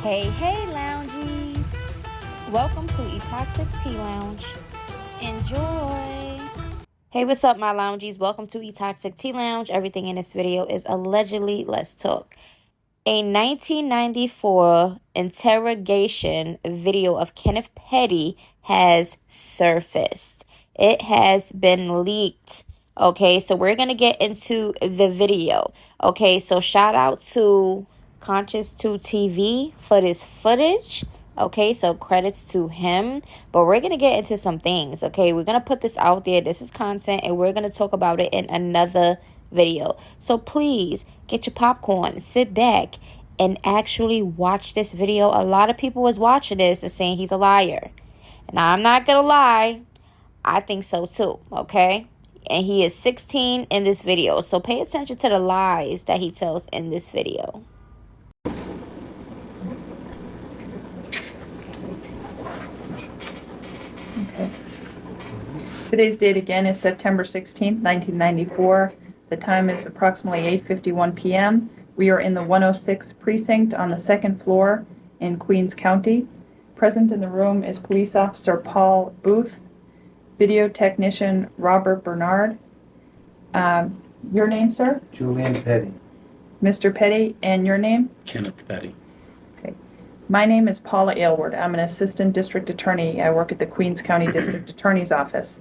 Hey, hey, loungies. Welcome to E-Toxic Tea Lounge. Enjoy. Hey, what's up, my loungies? Welcome to E-Toxic Tea Lounge. Everything in this video is allegedly Let's Talk. A 1994 interrogation video of Kenneth Petty has surfaced. It has been leaked. Okay, so we're going to get into the video. Okay, so shout out to Conscious 2 TV for this footage. Okay, so credits to him. But we're going to get into some things. Okay, we're going to put this out there. This is content, and we're going to talk about it in another video. So please get your popcorn, sit back, and actually watch this video. A lot of people was watching this and saying he's a liar. And I'm not going to lie. I think so too, okay? And he is 16 in this video. So pay attention to the lies that he tells in this video. Okay. Today's date again is September 16th, 1994. The time is approximately 8:51 p.m. We are in the 106 precinct on the second floor in Queens County. Present in the room is Police Officer Paul Booth, video technician Robert Bernard. Your name, sir? Julian Petty. Mr. Petty, and your name? Kenneth Petty. Okay. My name is Paula Aylward. I'm an assistant district attorney. I work at the Queens County District Attorney's Office.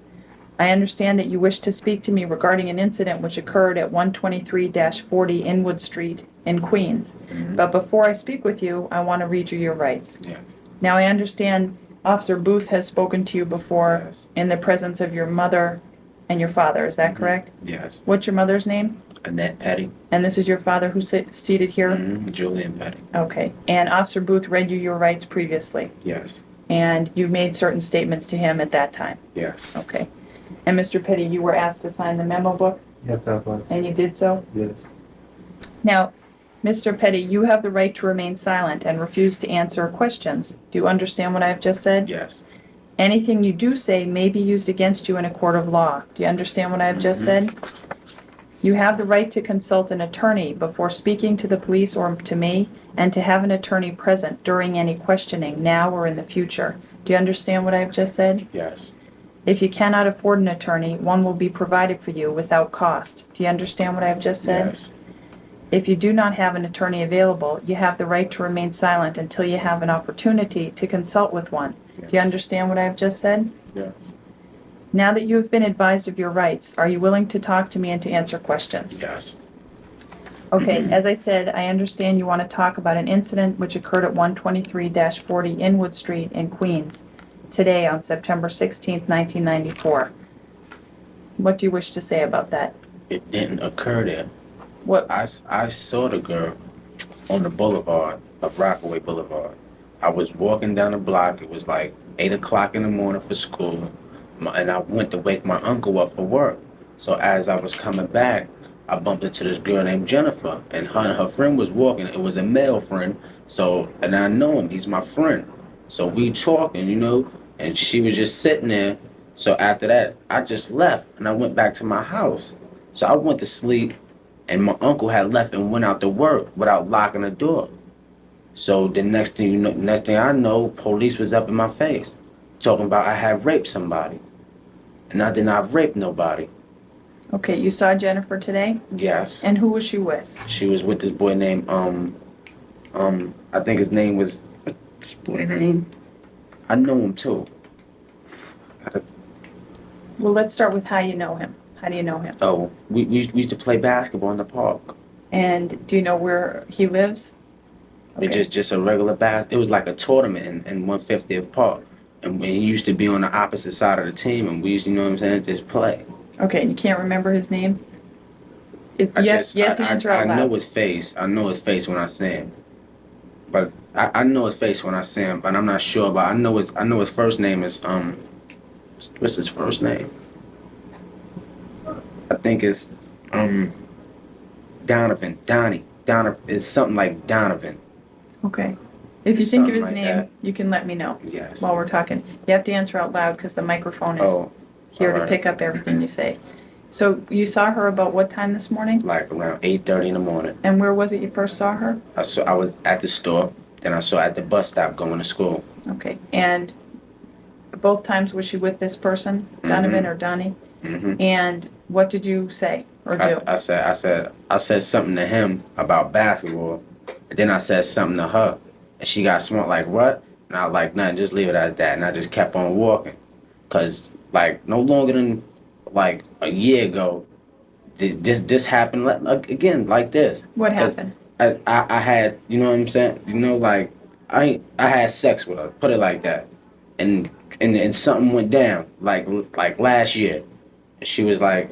I understand that you wish to speak to me regarding an incident which occurred at 123-40 Inwood Street in Queens. Mm-hmm. But before I speak with you, I want to read you your rights. Yes. Now, I understand Officer Booth has spoken to you before Yes. in the presence of your mother and your father. Is that correct? Yes. What's your mother's name? Annette Petty. And this is your father who's seated here? Julian Petty. Okay. And Officer Booth read you your rights previously? Yes. And you made certain statements to him at that time? Yes. Okay. And Mr. Petty, you were asked to sign the memo book? Yes, I was. And you did so? Yes. Now, Mr. Petty, you have the right to remain silent and refuse to answer questions. Do you understand what I have just said? Yes. Anything you do say may be used against you in a court of law. Do you understand what I have just said? You have the right to consult an attorney before speaking to the police or to me, and to have an attorney present during any questioning, now or in the future. Do you understand what I have just said? Yes. If you cannot afford an attorney, one will be provided for you without cost. Do you understand what I have just said? Yes. If you do not have an attorney available, you have the right to remain silent until you have an opportunity to consult with one. Yes. Do you understand what I have just said? Yes. Now that you have been advised of your rights, are you willing to talk to me and to answer questions? Yes. Okay, as I said, I understand you want to talk about an incident which occurred at 123-40 Inwood Street in Queens today on September 16th, 1994. What do you wish to say about that? It didn't occur there. What? I saw the girl on the boulevard of Rockaway Boulevard. I was walking down the block. It was like 8 o'clock in the morning for school. And I went to wake my uncle up for work. So as I was coming back, I bumped into this girl named Jennifer, and her friend was walking. It was a male friend, and I know him. He's my friend. So we talking, and she was just sitting there. So after that, I just left, and I went back to my house. So I went to sleep, and my uncle had left and went out to work without locking the door. So the next thing I know, police was up in my face, talking about I had raped somebody. And I did not rape nobody. Okay, you saw Jennifer today? Yes. And who was she with? She was with this boy named, I think his name was, what's this boy name? I know him too. Well, let's start with how you know him. How do you know him? Oh, we used to play basketball in the park. And do you know where he lives? Okay. It's just a regular it was like a tournament in 150th Park. And we used to be on the opposite side of the team, and we used to, just play. Okay, and you can't remember his name? You have to answer out loud. I know his face. I know his face when I see him. But I know his face when I see him, but I'm not sure. But I know his first name is what's his first name? I think it's Donovan. Donovan is something like Donovan. Okay. If you think of his like name, that. you can let me know. Yes. While we're talking. You have to answer out loud because the microphone is here to pick up everything you say. So you saw her about what time this morning? Like around 8:30 in the morning. And where was it you first saw her? I was at the store, Then I saw her at the bus stop going to school. Okay. And both times was she with this person, Donovan or Donnie? And what did you say or do? I said something to him about basketball, and then I said something to her, and she got smart like what? And I was like, nothing, just leave it as that, and I just kept on walking, cause like no longer than like a year ago, this happened again like this. What 'Cause happened? I had, you know what I'm saying, like I had sex with her, put it like that, and something went down like last year. She was like,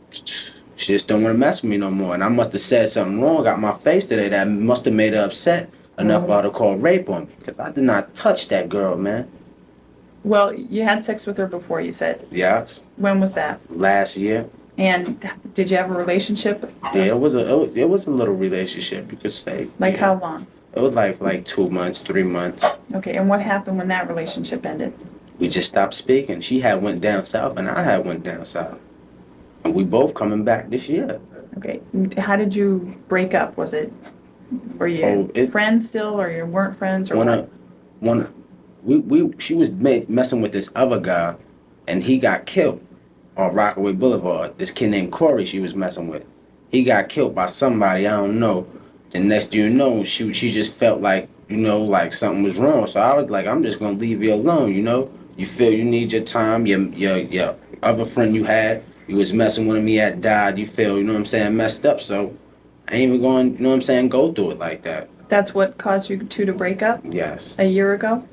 she just don't want to mess with me no more. And I must have said something wrong, got my face today that must have made her upset enough for her to call rape on me. Because I did not touch that girl, man. Well, you had sex with her before, you said. Yes. When was that? Last year. And did you have a relationship? Yeah, it was a little relationship, you could say. Like yeah. how long? It was like 2 months, 3 months. Okay, and what happened when that relationship ended? We just stopped speaking. She had went down south and I had went down south. And we both coming back this year. Okay, how did you break up? Were you friends still, or you weren't friends, or what? She was messing with this other guy, and he got killed on Rockaway Boulevard. This kid named Corey she was messing with. He got killed by somebody, I don't know. The next thing you know, she just felt like, like something was wrong. So I was like, I'm just gonna leave you alone, You feel you need your time, your other friend you had, you was messing with him, he had died, you feel, messed up, so I ain't even going, go through it like that. That's what caused you two to break up? Yes. A year ago?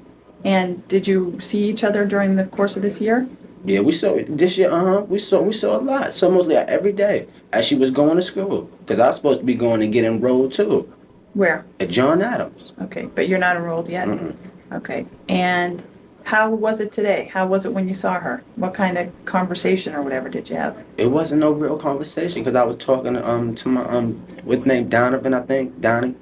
And did you see each other during the course of this year? Yeah, we saw this year. We saw a lot. So mostly every day as she was going to school, because I was supposed to be going to get enrolled too. Where? At John Adams. Okay, but you're not enrolled yet. Mm-mm. Okay, and how was it today? How was it when you saw her? What kind of conversation or whatever did you have? It wasn't no real conversation because I was talking to my what's name Donovan, I think Donnie.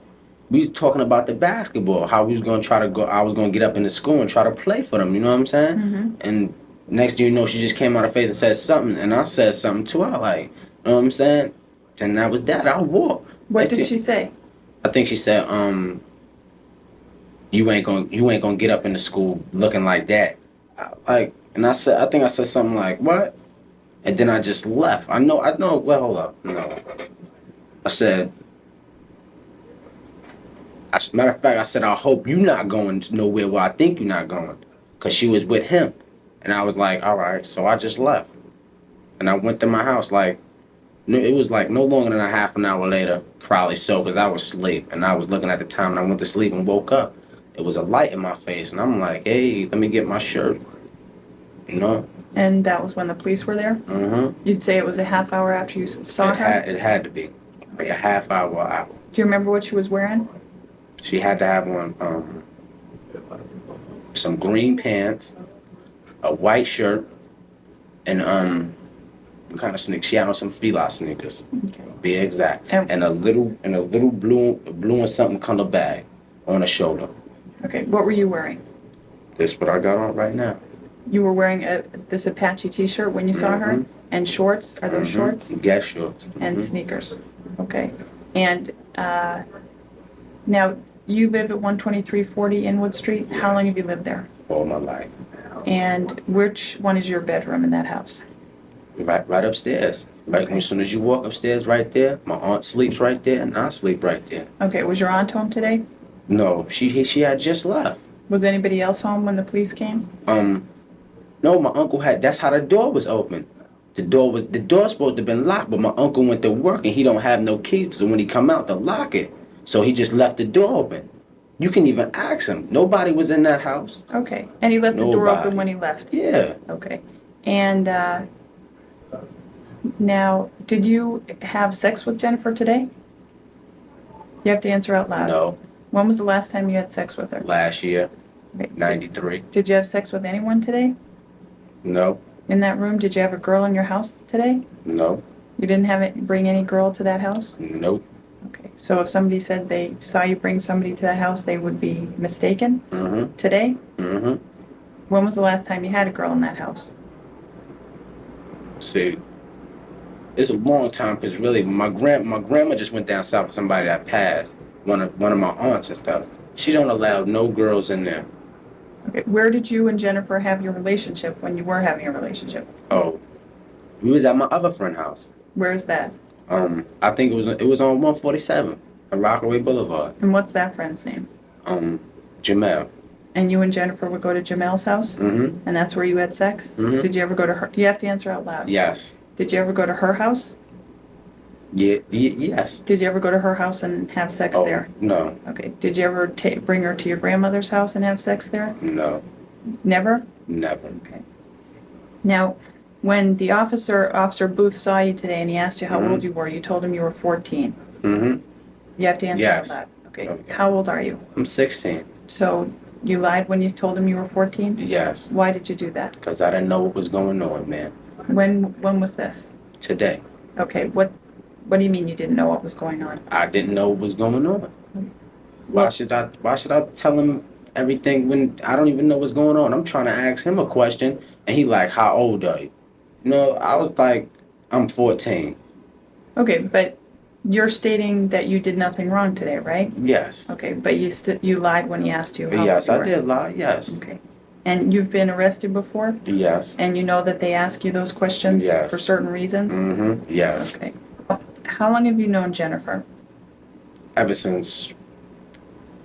We was talking about the basketball, how we was gonna try to go. I was gonna get up in the school and try to play for them. You know what I'm saying? Mm-hmm. And next thing you know, she just came out her face and said something, and I said something to her, like, you know what I'm saying? And that was that. I walked. What did she say? I think she said, you ain't gonna get up in the school looking like that. And I think I said something like, what? And then I just left. I know, well, hold up, no. I said, as a matter of fact, I said, I hope you're not going nowhere where I think you're not going. Because she was with him. And I was like, all right. So I just left. And I went to my house like, it was like no longer than a half an hour later, probably so, because I was asleep. And I was looking at the time and I went to sleep and woke up. It was a light in my face. And I'm like, hey, let me get my shirt. And that was when the police were there? Mm-hmm. You'd say it was a half hour after you saw her? It had to be. Like a half hour. Do you remember what she was wearing? She had to have on some green pants, a white shirt, and what kind of sneakers? She had on some Fila sneakers. Okay. Be exact. And a little blue and something color bag on her shoulder. Okay. What were you wearing? This what I got on right now. You were wearing this Apache t-shirt when you saw her? And shorts? Are those shorts? Guess shorts. And sneakers. Okay. And now you live at 12340 Inwood Street. Yes. How long have you lived there? All my life. And which one is your bedroom in that house? Right upstairs. Right. Okay. As soon as you walk upstairs, right there. My aunt sleeps right there, and I sleep right there. Okay. Was your aunt home today? No, she had just left. Was anybody else home when the police came? No, my uncle had. That's how the door was open. The door supposed to have been locked, but my uncle went to work and he don't have no keys. So when he come out to lock it, so he just left the door open. You can even ask him. Nobody was in that house. Okay, and he left the door open when he left. Yeah. Okay, and now, did you have sex with Jennifer today? You have to answer out loud. No. When was the last time you had sex with her? Last year. Okay. 93. Did you have sex with anyone today? No. In that room, did you have a girl in your house today? No. You didn't bring any girl to that house? Nope. Okay, so if somebody said they saw you bring somebody to that house, they would be mistaken? Mm-hmm. Today? Mm-hmm. When was the last time you had a girl in that house? See, it's a long time because really my grandma just went down south with somebody that passed, one of my aunts and stuff. She don't allow no girls in there. Okay. Where did you and Jennifer have your relationship when you were having a relationship? Oh, we was at my other friend's house. Where is that? I think it was on 147 on Rockaway Boulevard. And what's that friend's name? Jamel. And you and Jennifer would go to Jamel's house? Mm-hmm. And that's where you had sex? Mm-hmm. Did you ever go to her? You have to answer out loud. Yes. Did you ever go to her house? Yeah. Yes. Did you ever go to her house and have sex there? No. Okay. Did you ever bring her to your grandmother's house and have sex there? No. Never? Never. Okay. Now, when the Officer Booth saw you today and he asked you how old you were, you told him you were 14. Mm-hmm. You have to answer Yes. out loud. Okay. Okay. How old are you? I'm 16. So you lied when you told him you were 14? Yes. Why did you do that? Because I didn't know what was going on, man. When was this? Today. Okay. What do you mean you didn't know what was going on? I didn't know what was going on. Why should I tell him everything when I don't even know what's going on? I'm trying to ask him a question and he like, how old are you? No, I was like, I'm 14. Okay, but you're stating that you did nothing wrong today, right? Yes. Okay, but you lied when he asked you how Yes, old you I were. did lie. Yes. Okay. And you've been arrested before? Yes. And you know that they ask you those questions Yes. for certain reasons? Mm-hmm. Yes. Okay. How long have you known Jennifer? Ever since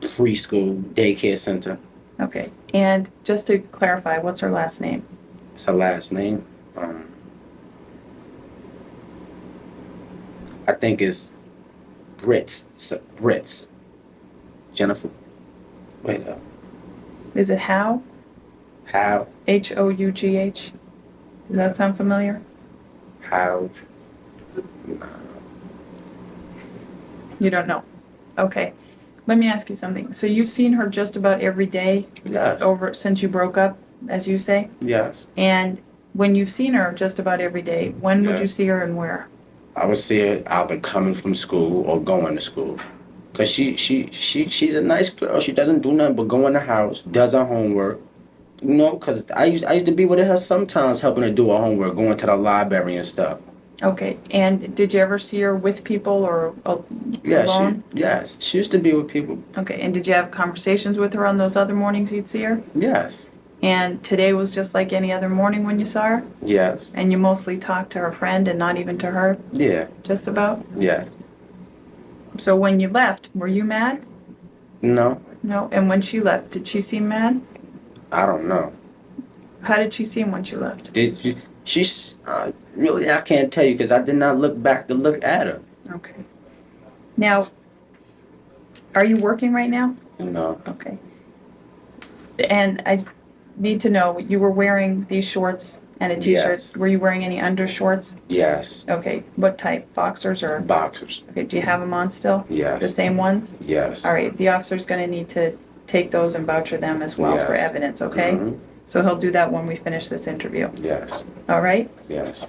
preschool daycare center. Okay. And just to clarify, what's her last name? It's her last name. I think it's Brits. Jennifer. Wait up. Is it How? How? Hough? Does that sound familiar? How? You don't know. Okay. Let me ask you something. So you've seen her just about every day Yes. since you broke up, as you say? Yes. And when you've seen her just about every day, when would you Yes. see her and where? I would see her either coming from school or going to school. Cause she's a nice girl. She doesn't do nothing but go in the house, does her homework. You know, cause I used to be with her sometimes helping her do her homework, going to the library and stuff. Okay. And did you ever see her with people or Yeah, alone? she used to be with people. Okay. And did you have conversations with her on those other mornings you'd see her? Yes. And today was just like any other morning when you saw her? Yes. And you mostly talked to her friend and not even to her? Yeah. Just about? Yeah. So when you left, were you mad? No, No. And when she left, did she seem mad? I don't know. How did she seem when she left? Did you? She's really, I can't tell you because I did not look back to look at her. Okay. Now, are you working right now? No. Okay. And I need to know, you were wearing these shorts and a t-shirt. Yes. Were you wearing any undershorts? Yes. Okay. What type? Boxers or? Boxers. Okay. Do you have them on still? Yes. The same ones? Yes. All right. The officer's going to need to take those and voucher them as well for Yes. evidence, okay? Mhm. So he'll do that when we finish this interview. Yes. All right? Yes.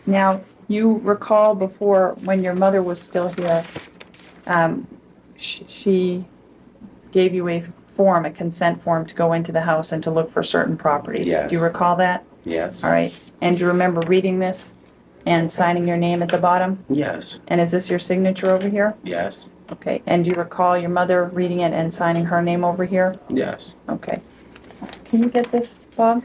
Now, you recall before when your mother was still here, she gave you a form, a consent form to go into the house and to look for certain property. Yes. Do you recall that? Yes. All right. And do you remember reading this and signing your name at the bottom? Yes. And is this your signature over here? Yes. Okay. And do you recall your mother reading it and signing her name over here? Yes. Okay. Can you get this, Bob?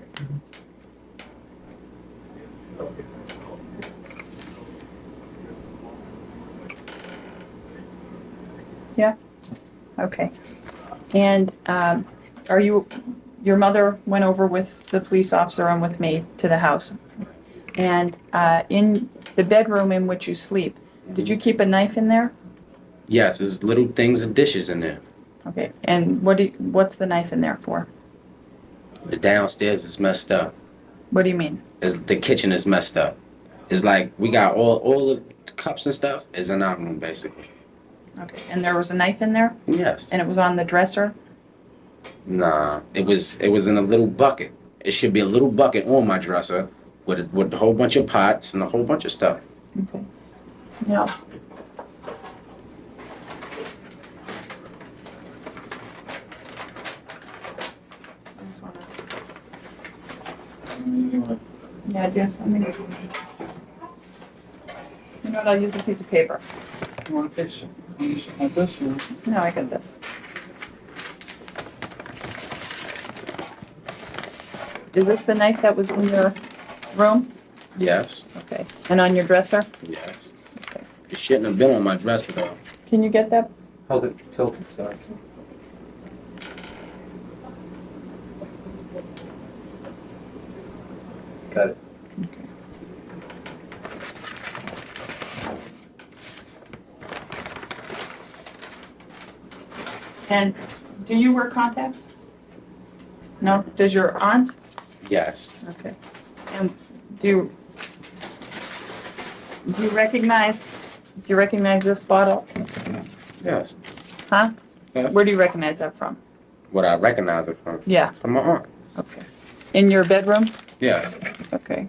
Yeah? Okay. And your mother went over with the police officer and with me to the house. And in the bedroom in which you sleep, did you keep a knife in there? Yes. There's little things and dishes in there. Okay. And what's the knife in there for? The downstairs is messed up. What do you mean? The kitchen is messed up. It's like we got all the cups and stuff is in our room basically. Okay. And there was a knife in there? Yes. And it was on the dresser? Nah. It was in a little bucket. It should be a little bucket on my dresser with a whole bunch of pots and a whole bunch of stuff. Okay. Yeah. I just wanna. Yeah, do you have something? You know what, I'll use a piece of paper. You want this? Like this? Or? No, I got this. Is this the knife that was in your room? Yes. Okay. And on your dresser? Yes. Okay. It shouldn't have been on my dresser though. Can you get that? Hold it, tilt it, sorry. Got it. And do you wear contacts? No? Does your aunt? Yes. Okay. And do you recognize this bottle? Yes. Huh? Yes. Where do you recognize that from? What I recognize it from? Yeah. From my aunt. Okay. In your bedroom? Yes. Okay.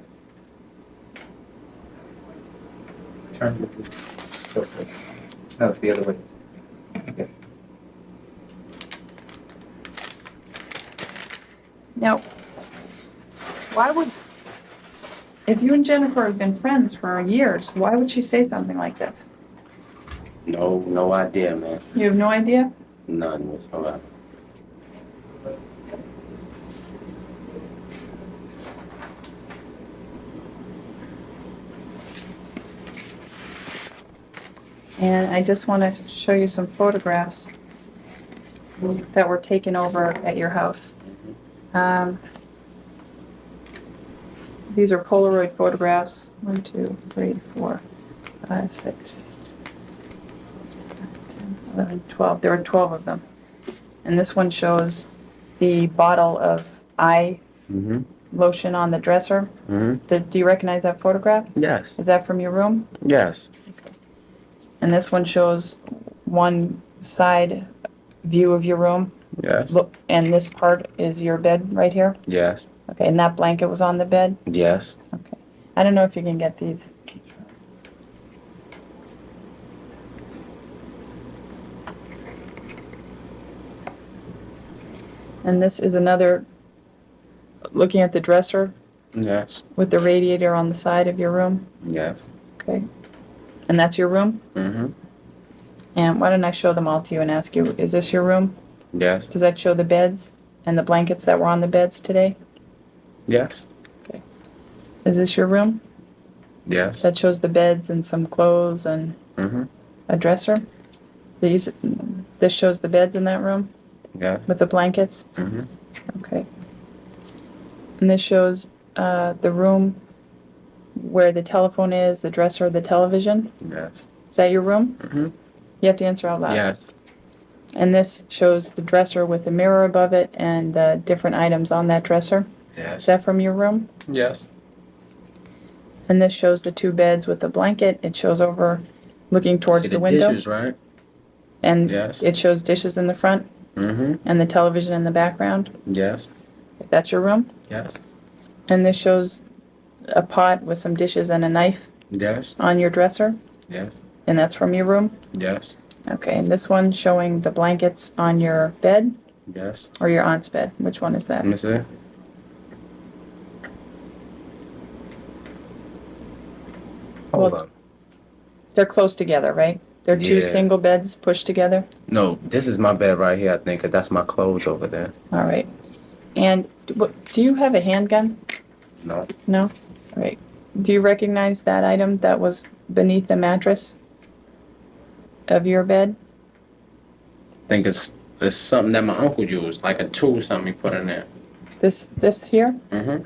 Turn it. Tilt this. No, it's the other way. Okay. Now, why would, if you and Jennifer have been friends for years, why would she say something like this? No idea, man. You have no idea? None whatsoever. And I just want to show you some photographs that were taken over at your house. These are Polaroid photographs. 1, 2, 3, 4, 5, 6, 10, 11, 12. There were 12 of them. And this one shows the bottle of eye Mm-hmm. lotion on the dresser. Mm-hmm. Do you recognize that photograph? Yes. Is that from your room? Yes. And this one shows one side view of your room. Yes. Look, and this part is your bed right here? Yes. Okay, and that blanket was on the bed? Yes. Okay. I don't know if you can get these. And this is another, looking at the dresser Yes. with the radiator on the side of your room? Yes. Okay. And that's your room? Mm-hmm. And why don't I show them all to you and ask you, is this your room? Yes. Does that show the beds and the blankets that were on the beds today? Yes. Is this your room? Yes. That shows the beds and some clothes and Mm-hmm. a dresser? This shows the beds in that room Yes. with the blankets? Mm-hmm. Okay. And this shows the room where the telephone is, the dresser, the television? Yes. Is that your room? Mm-hmm. You have to answer out loud. Yes. And this shows the dresser with the mirror above it and the different items on that dresser? Is Yes. that from your room? Yes. And this shows the two beds with the blanket. It shows over looking towards See the window. dishes, right? And Yes. it shows dishes in the front Mm-hmm. and the television in the background. Yes. That's your room? Yes. And this shows a pot with some dishes and a knife Yes. on your dresser. Yes. And that's from your room? Yes. Okay, and this one showing the blankets on your bed Yes. or your aunt's bed? Which one is that? Let me see. Hold Well, up. They're close together, right? They're two Yeah. single beds pushed together? No, this is my bed right here, I think, 'cause that's my clothes over there. All right. And do you have a handgun? No. No? All right. Do you recognize that item that was beneath the mattress of your bed? I think it's something that my uncle used, like a tool, something he put in there. This here? Mm-hmm.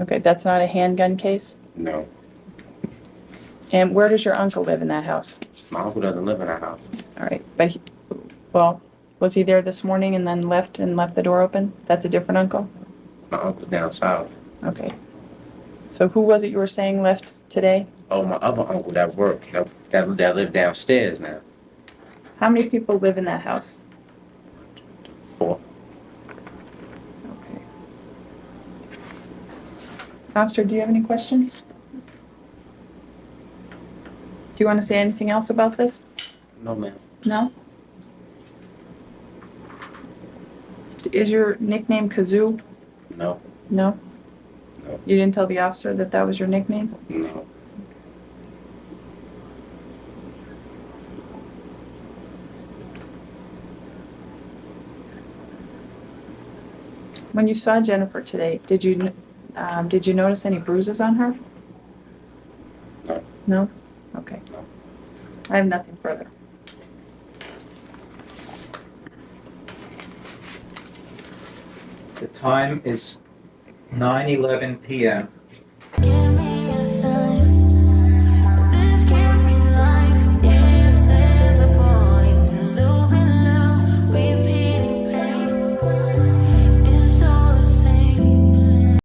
Okay, that's not a handgun case? No. And where does your uncle live in that house? My uncle doesn't live in our house. All right, but well, was he there this morning and then left the door open? That's a different uncle? My uncle's down south. Okay. So who was it you were saying left today? Oh, my other uncle that worked, that lived downstairs now. How many people live in that house? 4. Okay. Officer, do you have any questions? Do you want to say anything else about this? No, ma'am. No? Is your nickname Kazoo? No. No? No. You didn't tell the officer that that was your nickname? No. When you saw Jennifer today, did you notice any bruises on her? No. No? Okay. No. I have nothing further. The time is 9:11 p.m.